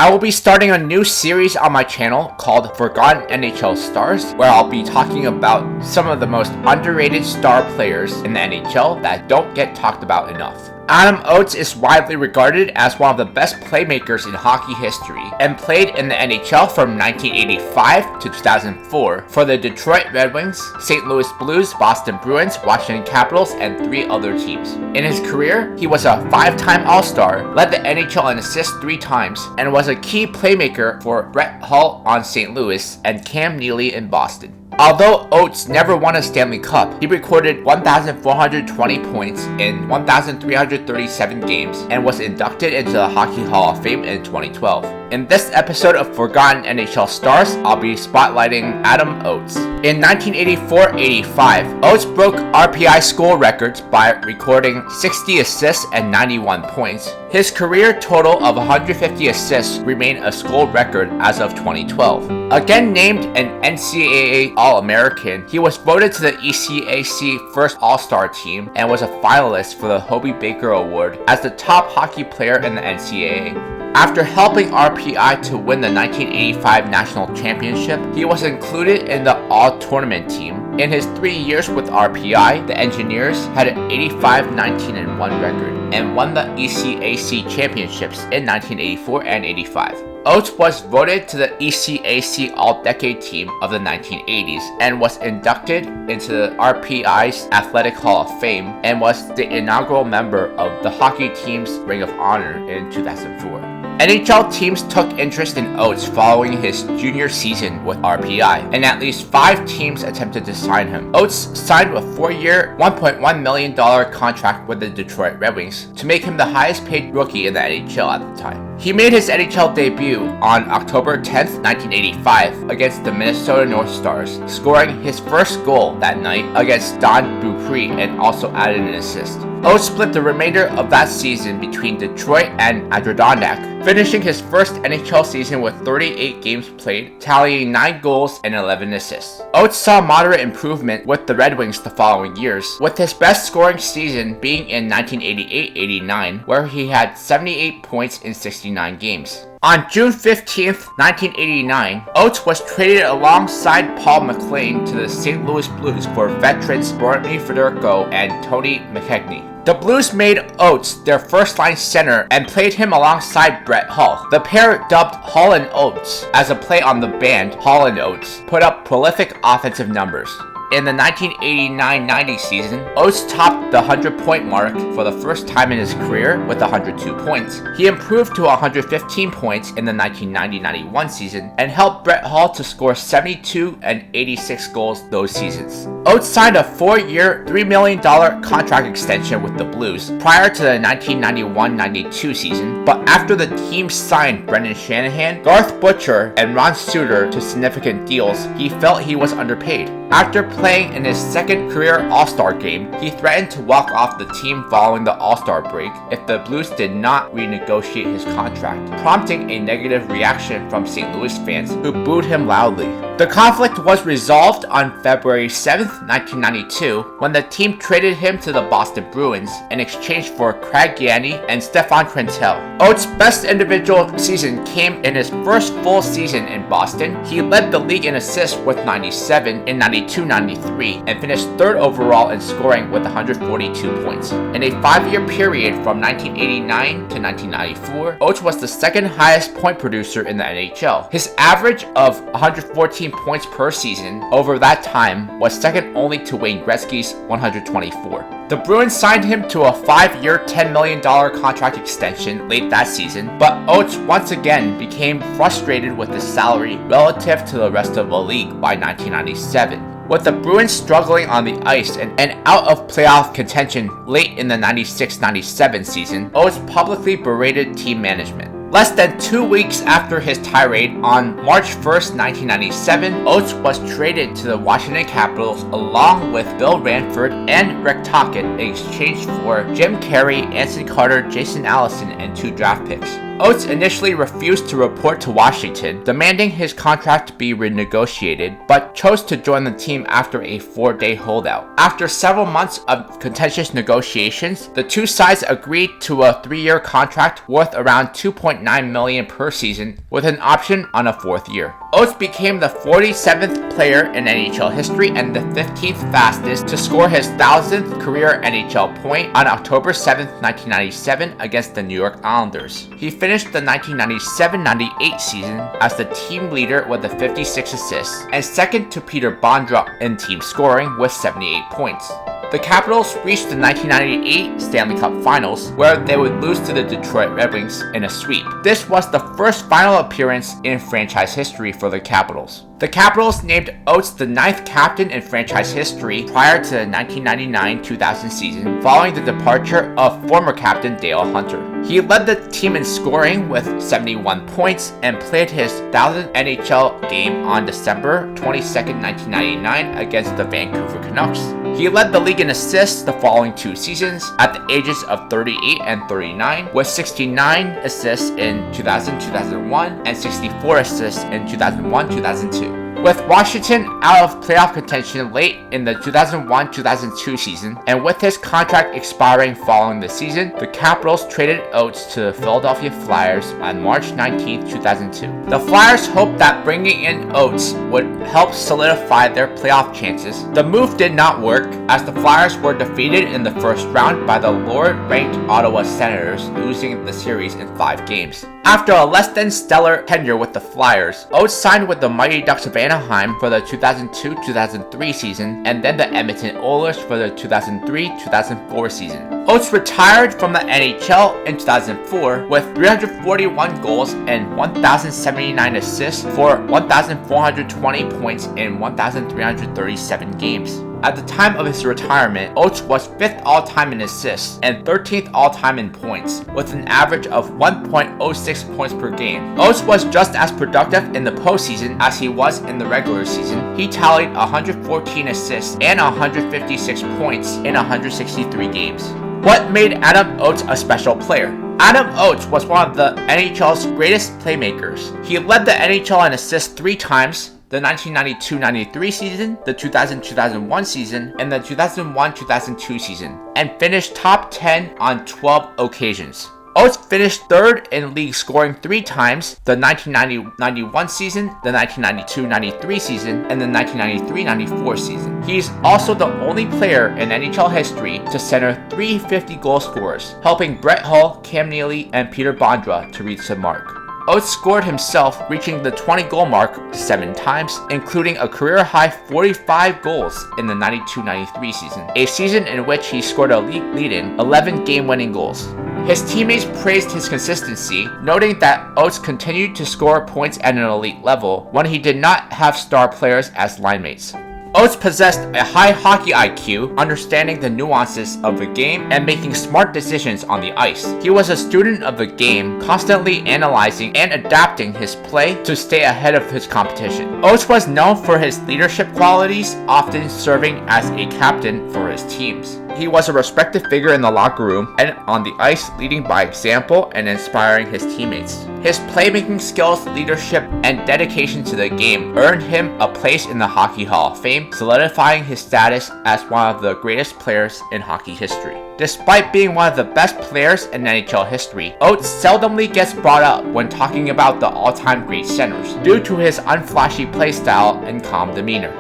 I will be starting a new series on my channel called Forgotten NHL Stars, where I'll be talking about some of the most underrated star players in the NHL that don't get talked about enough. Adam Oates is widely regarded as one of the best playmakers in hockey history and played in the NHL from 1985 to 2004 for the Detroit Red Wings, St. Louis Blues, Boston Bruins, Washington Capitals, and 3 other teams. In his career, he was a 5-time All-Star, led the NHL in assists 3 times, and was a key playmaker for Brett Hull on St. Louis and Cam Neely in Boston. Although Oates never won a Stanley Cup, he recorded 1,420 points in 1,337 games and was inducted into the Hockey Hall of Fame in 2012. In this episode of Forgotten NHL Stars, I'll be spotlighting Adam Oates. In 1984-85, Oates broke RPI school records by recording 60 assists and 91 points. His career total of 150 assists remained a school record as of 2012. Again named an NCAA All-American, he was voted to the ECAC First All-Star Team and was a finalist for the Hobey Baker Award as the top hockey player in the NCAA. After helping RPI to win the 1985 National Championship, he was included in the All-Tournament team. In his 3 years with RPI, the Engineers had an 85-19-1 record and won the ECAC championships in 1984 and 85. Oates was voted to the ECAC All-Decade Team of the 1980s and was inducted into the RPI's Athletic Hall of Fame and was the inaugural member of the hockey team's Ring of Honor in 2004. NHL teams took interest in Oates following his junior season with RPI, and at least 5 teams attempted to sign him. Oates signed a 4-year, $1.1 million contract with the Detroit Red Wings to make him the highest paid rookie in the NHL at the time. He made his NHL debut on October 10, 1985 against the Minnesota North Stars, scoring his first goal that night against Don Beaupre and also added an assist. Oates split the remainder of that season between Detroit and Adirondack, finishing his first NHL season with 38 games played, tallying 9 goals and 11 assists. Oates saw moderate improvement with the Red Wings the following years, with his best scoring season being in 1988-89, where he had 78 points in 69 games. On June 15, 1989, Oates was traded alongside Paul McLean to the St. Louis Blues for veterans Bernie Federico and Tony McKegney. The Blues made Oates their first-line center and played him alongside Brett Hull. The pair, dubbed Hull and Oates as a play on the band Hull and Oates, put up prolific offensive numbers. In the 1989-90 season, Oates topped the 100-point mark for the first time in his career with 102 points. He improved to 115 points in the 1990-91 season and helped Brett Hull to score 72 and 86 goals those seasons. Oates signed a 4-year, $3 million contract extension with the Blues prior to the 1991-92 season, but after the team signed Brendan Shanahan, Garth Butcher, and Ron Suter to significant deals, he felt he was underpaid. After playing in his second career All-Star game, he threatened to walk off the team following the All-Star break if the Blues did not renegotiate his contract, prompting a negative reaction from St. Louis fans who booed him loudly. The conflict was resolved on February 7, 1992, when the team traded him to the Boston Bruins in exchange for Craig Yanni and Stefan Trentel. Oates' best individual season came in his first full season in Boston. He led the league in assists with 97 in 92-93 and finished 3rd overall in scoring with 142 points. In a 5-year period from 1989 to 1994, Oates was the 2nd highest point producer in the NHL. His average of 114 points per season over that time was second only to Wayne Gretzky's 124. The Bruins signed him to a 5-year, $10 million contract extension late that season, but Oates once again became frustrated with his salary relative to the rest of the league by 1997. With the Bruins struggling on the ice and out of playoff contention late in the 96-97 season, Oates publicly berated team management. Less than 2 weeks after his tirade, on March 1, 1997, Oates was traded to the Washington Capitals along with Bill Ranford and Rick Tocchet in exchange for Jim Carey, Anson Carter, Jason Allison, and 2 draft picks. Oates initially refused to report to Washington, demanding his contract be renegotiated, but chose to join the team after a 4-day holdout. After several months of contentious negotiations, the two sides agreed to a 3-year contract worth around $2.9 million per season, with an option on a 4th year. Oates became the 47th player in NHL history and the 15th fastest to score his 1,000th career NHL point on October 7, 1997 against the New York Islanders. He finished the 1997-98 season as the team leader with 56 assists and second to Peter Bondra in team scoring with 78 points. The Capitals reached the 1998 Stanley Cup Finals, where they would lose to the Detroit Red Wings in a sweep. This was the first final appearance in franchise history for the Capitals. The Capitals named Oates the 9th captain in franchise history prior to the 1999-2000 season, following the departure of former captain Dale Hunter. He led the team in scoring with 71 points and played his 1,000th NHL game on December 22, 1999 against the Vancouver Canucks. He led the league in assists the following 2 seasons at the ages of 38 and 39, with 69 assists in 2000-2001 and 64 assists in 2001-2002. With Washington out of playoff contention late in the 2001-2002 season, and with his contract expiring following the season, the Capitals traded Oates to the Philadelphia Flyers on March 19, 2002. The Flyers hoped that bringing in Oates would help solidify their playoff chances. The move did not work, as the Flyers were defeated in the first round by the lower-ranked Ottawa Senators, losing the series in 5 games. After a less than stellar tenure with the Flyers, Oates signed with the Mighty Ducks of Anaheim for the 2002-2003 season, and then the Edmonton Oilers for the 2003-2004 season. Oates retired from the NHL in 2004 with 341 goals and 1,079 assists for 1,420 points in 1,337 games. At the time of his retirement, Oates was 5th all-time in assists and 13th all-time in points, with an average of 1.06 points per game. Oates was just as productive in the postseason as he was in the regular season. He tallied 114 assists and 156 points in 163 games. What made Adam Oates a special player? Adam Oates was one of the NHL's greatest playmakers. He led the NHL in assists 3 times, the 1992-93 season, the 2000-2001 season, and the 2001-2002 season, and finished top 10 on 12 occasions. Oates finished 3rd in league scoring 3 times, the 1990-91 season, the 1992-93 season, and the 1993-94 season. He's also the only player in NHL history to center 3 50-goal scorers, helping Brett Hull, Cam Neely, and Peter Bondra to reach the mark. Oates scored himself, reaching the 20-goal mark 7 times, including a career-high 45 goals in the 92-93 season, a season in which he scored a league-leading 11 game-winning goals. His teammates praised his consistency, noting that Oates continued to score points at an elite level when he did not have star players as line mates. Oates possessed a high hockey IQ, understanding the nuances of the game and making smart decisions on the ice. He was a student of the game, constantly analyzing and adapting his play to stay ahead of his competition. Oates was known for his leadership qualities, often serving as a captain for his teams. He was a respected figure in the locker room and on the ice, leading by example and inspiring his teammates. His playmaking skills, leadership, and dedication to the game earned him a place in the Hockey Hall of Fame, solidifying his status as one of the greatest players in hockey history. Despite being one of the best players in NHL history, Oates seldomly gets brought up when talking about the all-time great centers, due to his unflashy play style and calm demeanor.